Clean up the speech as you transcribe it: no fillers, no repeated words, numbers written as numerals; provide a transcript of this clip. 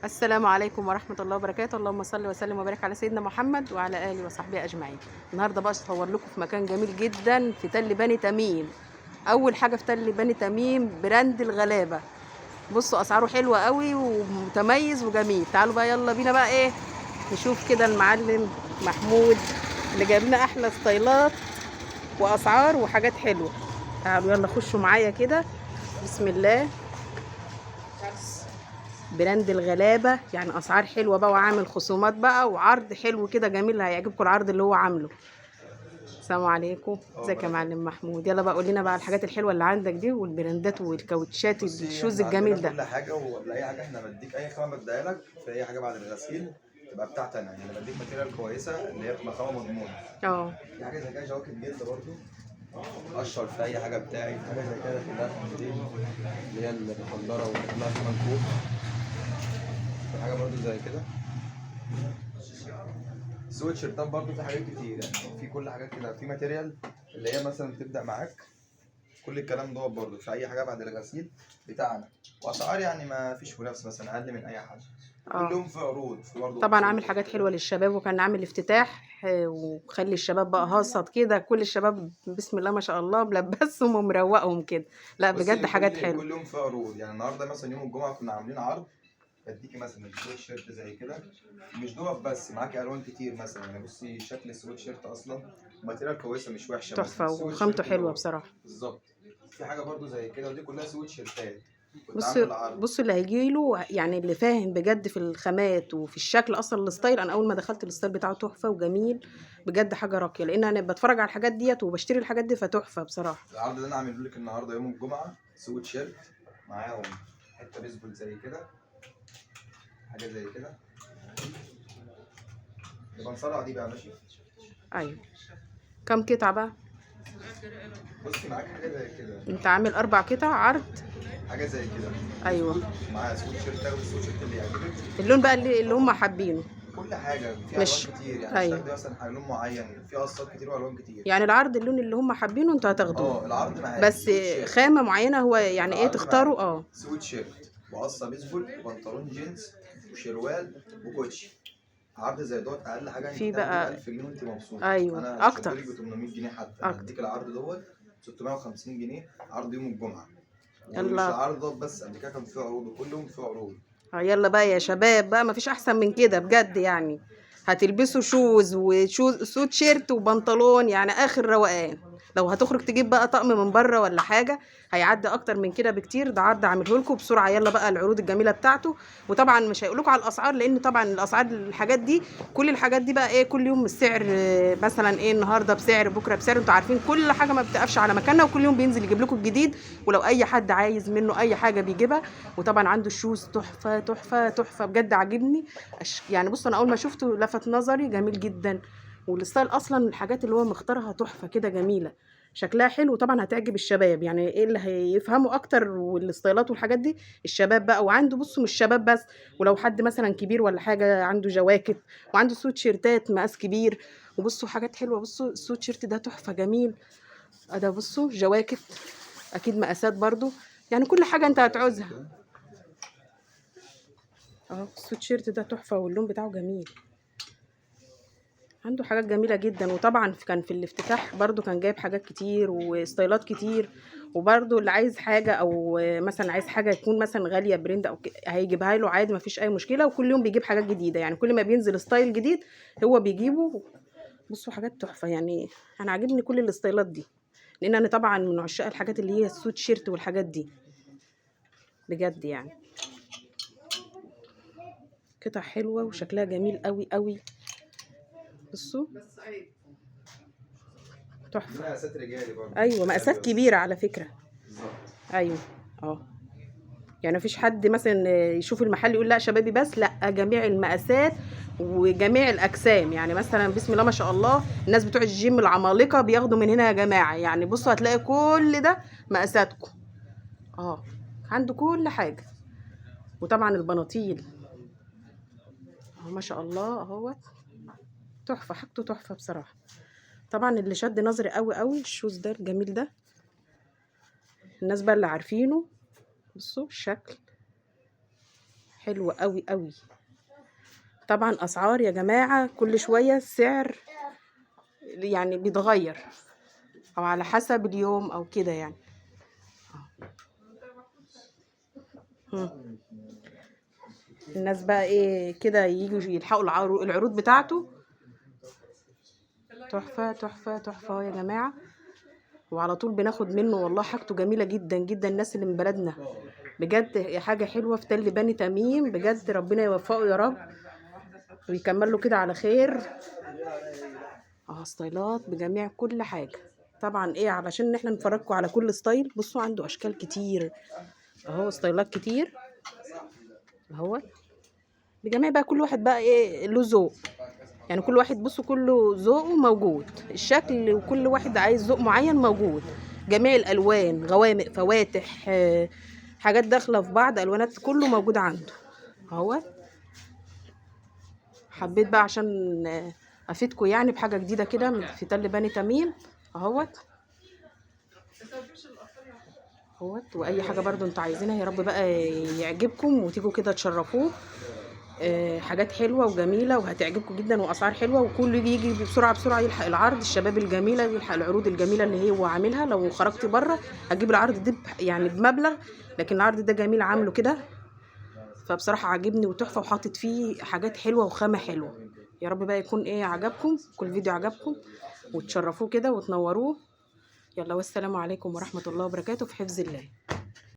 السلام عليكم ورحمة الله وبركاته. اللهم صل وسلم وبارك على سيدنا محمد وعلى آله وصحبه أجمعين. النهارده بقى أصور لكم في مكان جميل جدا في تل بني تميم. أول حاجة في تل بني تميم براند الغلابة. بصوا أسعاره حلوة قوي ومتميز وجميل. تعالوا بقى يلا بينا بقى إيه نشوف كده المعلم محمود اللي جايب لنا أحلى ستايلات وأسعار وحاجات حلوة. تعالوا يلا خشوا معايا كده. بسم الله. براند الغلابة، يعني اسعار حلوه بقى وعامل خصومات بقى وعرض حلو كده جميل. هيعجبكم العرض اللي هو عامله. السلام عليكم، ازيك يا معلم محمود؟ يلا بقى قول لنا بقى الحاجات الحلوه اللي عندك دي والبراندات والكاوتشات الشوز الجميل ده. كل حاجه ولا اي حاجه احنا بديك اي خامه بديها لك في اي حاجه بعد الغسيل تبقى بتاعتي انا، يعني بديك ماتيريال كويسه اللي هي بتبقى خامه مضمونه. في حاجه زي كده جواكت جلد برضو اشهر في اي حاجه بتاعي، في حاجه زي كده كلها خامتين اللي هي المخدره وكلها كمان فوق. في حاجه برضو زي كده سويت شيرتات برضو، في حاجات كتير يعني في كل حاجات كده، في ماتيريال اللي هي مثلا تبدا معاك كل الكلام دوت برضه في اي حاجه بعد الغسيل بتاعنا، واسعار يعني ما فيش منافسه مثلا اقل من اي حد. كل يوم في عروض، في برضه طبعا عامل حاجات حلوه للشباب وكان عامل افتتاح وخلي الشباب بقى هاصت كده. كل الشباب بسم الله ما شاء الله ملبسهم ومروقهم كده. لا بجد حاجات حلوه. كل يوم في عروض، يعني النهارده مثلا يوم الجمعه كنا عاملين عرض بديكي مثلا السويت شيرت زي كده، مش دوت بس معاكي الوان كتير مثلا. يعني بصي شكل السويت شيرت اصلا ماتيريال كويسه مش وحشه، مثلا تحفه السويت وخامته شيرت حلوه دوت بصراحه. بالظبط. في حاجه برضو زي كده ودي كلها سويت شيرتات كنت بص عامل عرض. بص اللي هيجيله يعني اللي فاهم بجد في الخامات وفي الشكل اصلا الستايل. انا اول ما دخلت الستايل بتاعه تحفه وجميل بجد، حاجه راقيه، لان انا بتفرج على الحاجات ديت وبشتري الحاجات دي فتحفه بصراحه. العرض اللي انا عامله لك النهارده يوم الجمعه سويت شيرت معاهم حته بيسبول زي كده، حاجه زي كده نبقى نصرع دي بقى ماشي. ايوه. كم قطعه بقى؟ بصي معاك حاجه زي كده، انت عامل 4 قطع عرض؟ حاجه زي كده ايوه. معاها سويت شيرت، تاخد السويت شيرت اللي يعجبك. اللون بقى اللي هم حابينه. كل حاجه في الوان مش كتير، يعني مش ايوه، تاخدي مثلا لون معين، في قصات كتير والوان كتير. يعني العرض اللون اللي هم حابينه انتوا هتاخدوه. العرض معاك بس سويت شيرت، خامه معينه هو يعني ايه العرض معاك تختاروا. سويت شيرت وقصه بيسبول وبنطلون جينز وشروال وكوتشي. عرض زي دوت اقل حاجه انت في تاخديه ب بقى 1000 جنيه وانت مبسوطه. ايوه انا اكتر شدلك ب 800 جنيه حتى، انا اكتر. هديك العرض دوت 650 جنيه، عرض يوم الجمعه. ومش يلا. العرض دوت بس، قبل كده كان فيه عروض وكل يوم فيه عروض. يلا بقى يا شباب بقى، مفيش احسن من كده بجد يعني. هتلبسوا شوز وشوز سوت شيرت وبنطلون، يعني اخر روقان. لو هتخرج تجيب بقى طقم من بره ولا حاجه هيعدي اكتر من كده بكتير. ده عرض عامله لكم بسرعه. يلا بقى العروض الجميله بتاعته. وطبعا مش هيقول لكم على الاسعار، لان طبعا الاسعار الحاجات دي كل الحاجات دي بقى ايه كل يوم السعر. مثلا ايه النهارده بسعر بكره بسعر. انتوا عارفين كل حاجه ما بتقفش على مكانها، وكل يوم بينزل يجيب لكم الجديد. ولو اي حد عايز منه اي حاجه بيجيبها. وطبعا عنده الشوز تحفه تحفه تحفه بجد عاجبني. يعني بص انا اول ما شفته لفت نظري جميل جدا. والستايل اصلا الحاجات اللي هو مختارها تحفه كده جميله. شكلها حلو طبعا هتعجب الشباب. يعني ايه اللي هيفهموا اكتر والستايلات والحاجات دي الشباب بقى. وعنده بصوا مش شباب بس، ولو حد مثلا كبير ولا حاجه عنده جواكت وعنده سوت شيرتات مقاس كبير. وبصوا حاجات حلوه. بصوا السوت شيرت ده تحفه جميل. ده بصوا جواكت اكيد مقاسات برضو. يعني كل حاجه انت هتعوزها. السوت شيرت ده تحفه واللون بتاعه جميل. عنده حاجات جميله جدا. وطبعا كان في الافتتاح برضو كان جايب حاجات كتير وستايلات كتير. وبرضو اللي عايز حاجه او مثلا عايز حاجه تكون مثلا غاليه بريند او هيجيبها له عادي مفيش اي مشكله. وكل يوم بيجيب حاجات جديده، يعني كل ما بينزل ستايل جديد هو بيجيبه. بصوا حاجات تحفه يعني. انا عاجبني كل الستايلات دي، لان انا طبعا من عشاق الحاجات اللي هي السوت شيرت والحاجات دي بجد يعني. قطع حلوه وشكلها جميل قوي قوي. بصوا دي تحفه. مقاسات رجالي برضه، ايوه مقاسات رجالي بس. كبيره على فكره. بالظبط. ايوه. اه. يعني مفيش حد مثلا يشوف المحل يقول لا شبابي بس، لا جميع المقاسات وجميع الاجسام. يعني مثلا بسم الله ما شاء الله الناس بتوع الجيم العمالقه بياخدوا من هنا يا جماعه. يعني بصوا هتلاقي كل ده مقاساتكم. اه. عنده كل حاجه. وطبعا البناطيل ما شاء الله اهوت تحفه. حاجته تحفه بصراحه. طبعا اللي شد نظري قوي قوي الشوز ده الجميل ده. الناس بقى اللي عارفينه. بصوا الشكل حلوة قوي قوي. طبعا اسعار يا جماعة كل شوية السعر يعني بيتغير او على حسب اليوم او كده يعني. الناس بقى ايه كده ييجوا يلحقوا العروض بتاعته. تحفة تحفة تحفة يا جماعة، وعلى طول بناخد منه والله، حاجته جميلة جدا جدا. الناس اللي من بلدنا بجد حاجة حلوة في تل بني تميم، بجد ربنا يوفقه يا رب ويكمل له كده على خير. ستايلات بجميع كل حاجة. طبعا ايه علشان احنا نفرجكم على كل ستايل. بصوا عنده اشكال كتير اهو، ستايلات كتير اهو بجميع بقى. كل واحد بقى ايه له ذوق يعني، كل واحد بصوا كله ذوقه موجود، الشكل وكل واحد عايز ذوق معين موجود. جميع الالوان، غوامق، فواتح، حاجات داخله في بعض، الوانات، كله موجود عنده اهو. حبيت بقى عشان افيدكم يعني بحاجه جديده كده في تل بني تميم اهوت. واي حاجه برضو انتوا عايزينها يا رب بقى يعجبكم وتيجوا كده تشرفوه. حاجات حلوه وجميله وهتعجبكم جدا، واسعار حلوه، وكله يجي بسرعه بسرعه يلحق العرض. الشباب الجميله يلحق العروض الجميله اللي هو عاملها. لو خرجتي بره هتجيب العرض ده يعني بمبلغ، لكن العرض ده جميل عامله كده، فبصراحه عاجبني وتحفه، وحاطط فيه حاجات حلوه وخامه حلوه. يا رب بقى يكون ايه عجبكم، كل فيديو عجبكم وتشرفوه كده وتنوروه. يلا والسلام عليكم ورحمه الله وبركاته، في حفظ الله.